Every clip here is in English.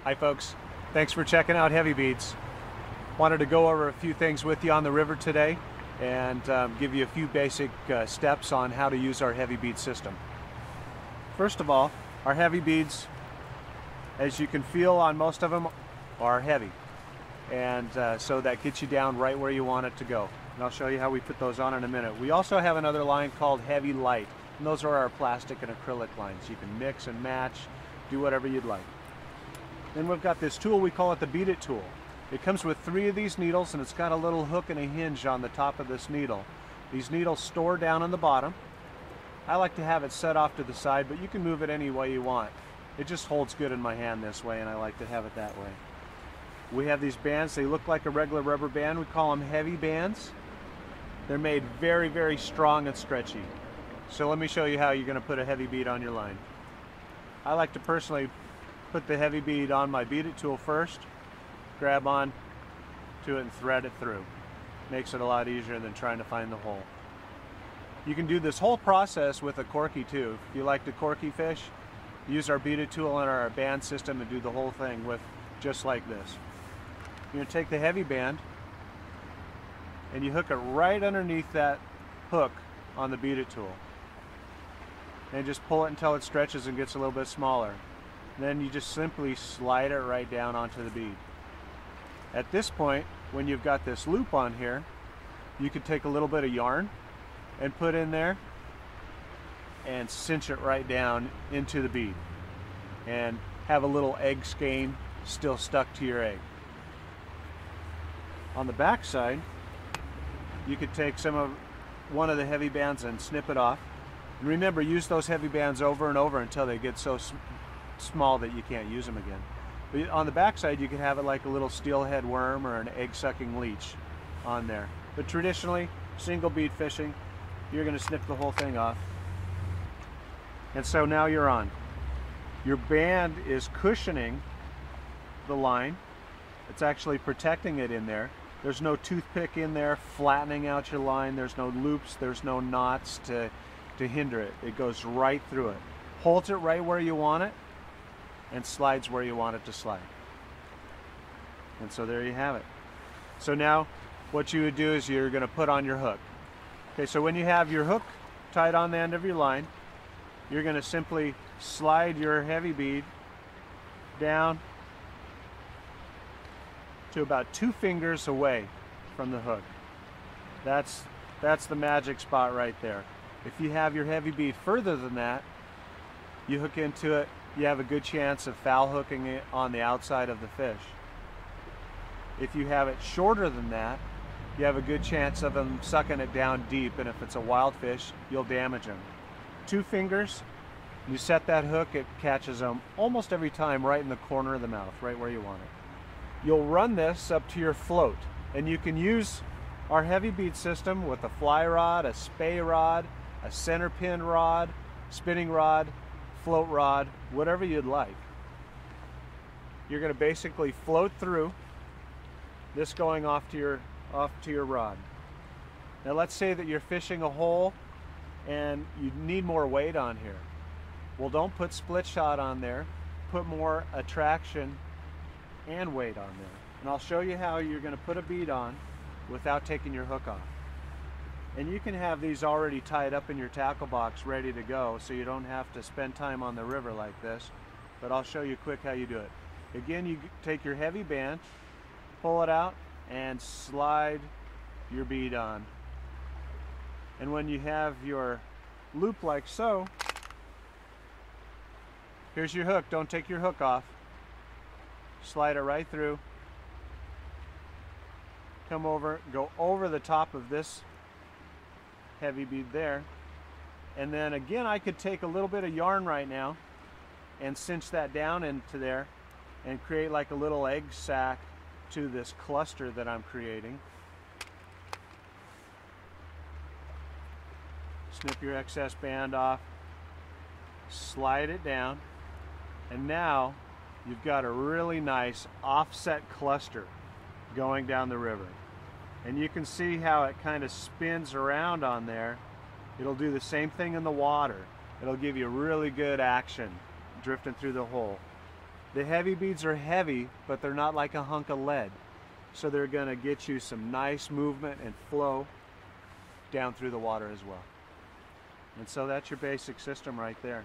Hi folks, thanks for checking out Hevi-Beads. Wanted to go over a few things with you on the river today and give you a few basic steps on how to use our Hevi-Bead system. First of all, our Hevi-Beads, as you can feel on most of them, are heavy. And so that gets you down right where you want it to go. And I'll show you how we put those on in a minute. We also have another line called Heavy Light, and those are our plastic and acrylic lines. You can mix and match, do whatever you'd like. Then we've got this tool, we call it the Bead It tool. It comes with 3 of these needles, and it's got a little hook and a hinge on the top of this needle. These needles store down on the bottom. I like to have it set off to the side, but you can move it any way you want. It just holds good in my hand this way, and I like to have it that way. We have these bands, they look like a regular rubber band. We call them Hevi-Bands. They're made very, very strong and stretchy. So let me show you how you're going to put a Hevi-Bead on your line. I like to personally put the Hevi-Bead on my Bead It tool first, grab on to it and thread it through. Makes it a lot easier than trying to find the hole. You can do this whole process with a corky too. If you like to corky fish, use our Bead It tool and our band system and do the whole thing with just like this. You're going to take the heavy band and you hook it right underneath that hook on the Bead It tool. And just pull it until it stretches and gets a little bit smaller. Then you just simply slide it right down onto the bead. At this point, when you've got this loop on here, you could take a little bit of yarn and put in there and cinch it right down into the bead and have a little egg skein still stuck to your egg. On the back side, you could take one of the heavy bands and snip it off. And remember, use those heavy bands over and over until they get so small that you can't use them again. But on the back side, you could have it like a little steelhead worm or an egg-sucking leech on there. But traditionally, single bead fishing, you're going to snip the whole thing off. And so now you're on. Your band is cushioning the line. It's actually protecting it in there. There's no toothpick in there flattening out your line. There's no loops. There's no knots to hinder it. It goes right through it. Holds it right where you want it and slides where you want it to slide. And so there you have it. So now what you would do is you're going to put on your hook. Okay, so when you have your hook tied on the end of your line, you're going to simply slide your heavy bead down to about 2 fingers away from the hook. That's the magic spot right there. If you have your heavy bead further than that, you hook into it, you have a good chance of foul hooking it on the outside of the fish. If you have it shorter than that, you have a good chance of them sucking it down deep, and if it's a wild fish, you'll damage them. 2 fingers, you set that hook, it catches them almost every time right in the corner of the mouth, right where you want it. You'll run this up to your float, and you can use our heavy bead system with a fly rod, a spay rod, a center pin rod, spinning rod, float rod, whatever you'd like. You're going to basically float through this going off to your rod. Now let's say that you're fishing a hole and you need more weight on here. Well, don't put split shot on there. Put more attraction and weight on there. And I'll show you how you're going to put a bead on without taking your hook off. And you can have these already tied up in your tackle box ready to go, so you don't have to spend time on the river like this. But I'll show you quick how you do it. Again, you take your heavy band, pull it out, and slide your bead on. And when you have your loop like so, here's your hook. Don't take your hook off. Slide it right through. Come over, go over the top of this heavy bead there. And then again, I could take a little bit of yarn right now and cinch that down into there and create like a little egg sac to this cluster that I'm creating. Snip your excess band off, slide it down, and now you've got a really nice offset cluster going down the river. And you can see how it kind of spins around on there. It'll do the same thing in the water. It'll give you really good action drifting through the hole. The heavy beads are heavy, but they're not like a hunk of lead. So they're going to get you some nice movement and flow down through the water as well. And so that's your basic system right there.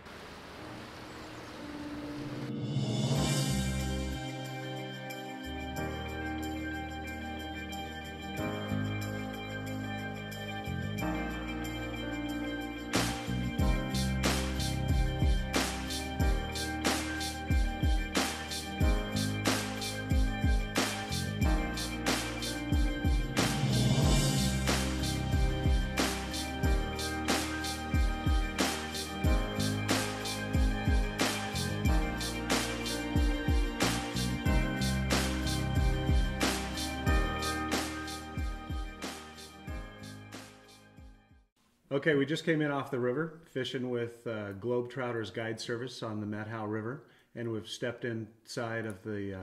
Okay, we just came in off the river, fishing with Globetrotters Guide Service on the Methow River, and we've stepped inside of the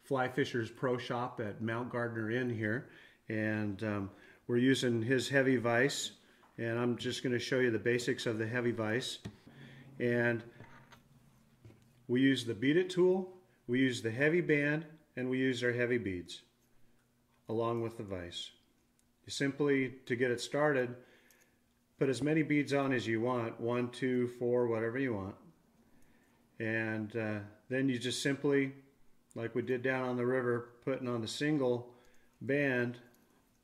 Fly Fishers Pro Shop at Mount Gardner Inn here, and we're using his heavy vise, and I'm just going to show you the basics of the heavy vise. And we use the Bead It tool, we use the heavy band, and we use our heavy beads along with the vise. You simply, to get it started, put as many beads on as you want, 1, 2, 4, whatever you want. And then you just simply, like we did down on the river, putting on the single band,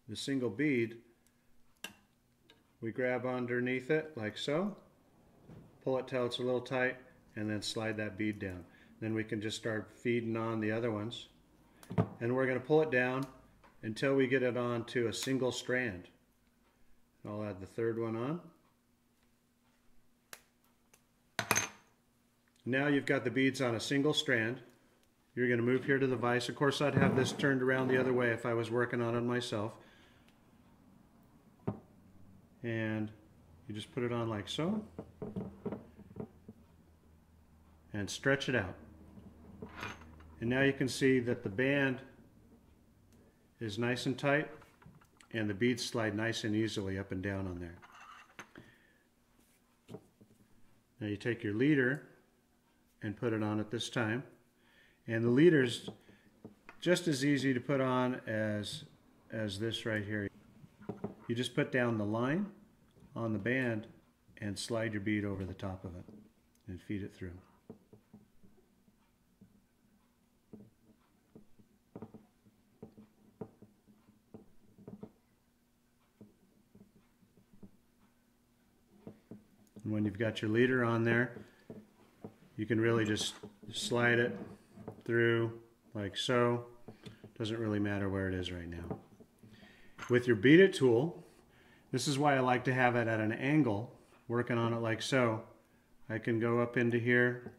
the single bead, we grab underneath it like so, pull it till it's a little tight, and then slide that bead down. Then we can just start feeding on the other ones. And we're going to pull it down until we get it on to a single strand. I'll add the third one on. Now you've got the beads on a single strand. You're going to move here to the vise. Of course, I'd have this turned around the other way if I was working on it myself. And you just put it on like so. And stretch it out. And now you can see that the band is nice and tight, and the beads slide nice and easily up and down on there. Now you take your leader and put it on at this time. And the leader's just as easy to put on as this right here. You just put down the line on the band and slide your bead over the top of it and feed it through. And when you've got your leader on there, you can really just slide it through like so. Doesn't really matter where it is right now. With your Bead It tool, this is why I like to have it at an angle, working on it like so. I can go up into here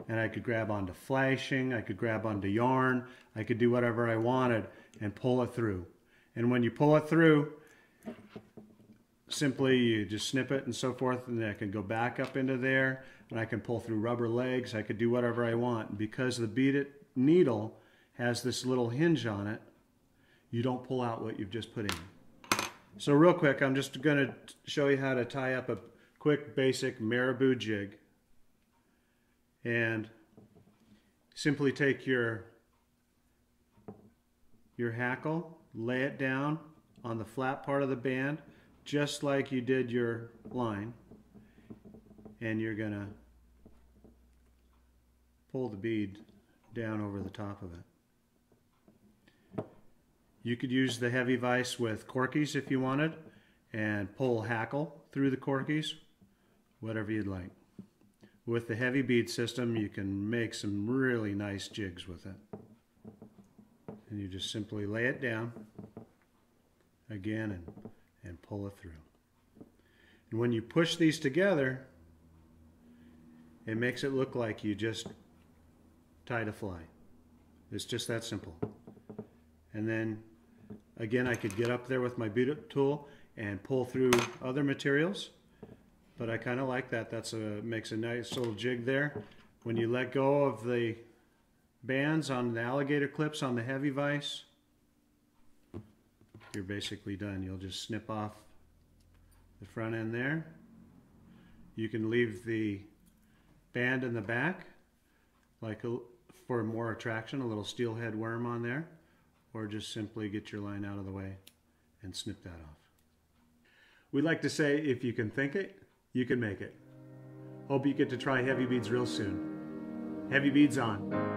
and I could grab onto flashing, I could grab onto yarn, I could do whatever I wanted and pull it through. And when you pull it through, simply you just snip it and so forth, and then I can go back up into there and I can pull through rubber legs. I could do whatever I want. Because the Bead It needle has this little hinge on it, you don't pull out what you've just put in. So real quick, I'm just going to show you how to tie up a quick basic Marabou jig. And simply take your hackle, lay it down on the flat part of the band, just like you did your line, and you're going to pull the bead down over the top of it. You could use the heavy vise with corkies if you wanted and pull hackle through the corkies, whatever you'd like. With the heavy bead system, you can make some really nice jigs with it. And you just simply lay it down again and pull it through. And when you push these together, it makes it look like you just tied a fly. It's just that simple. And then again, I could get up there with my Bead It tool and pull through other materials, but I kind of like that. That's makes a nice little jig there. When you let go of the bands on the alligator clips on the heavy vise, you're basically done. You'll just snip off the front end there. You can leave the band in the back like for more attraction, a little steelhead worm on there, or just simply get your line out of the way and snip that off. We like to say, if you can think it, you can make it. Hope you get to try Hevi-Beads real soon. Hevi-Beads on.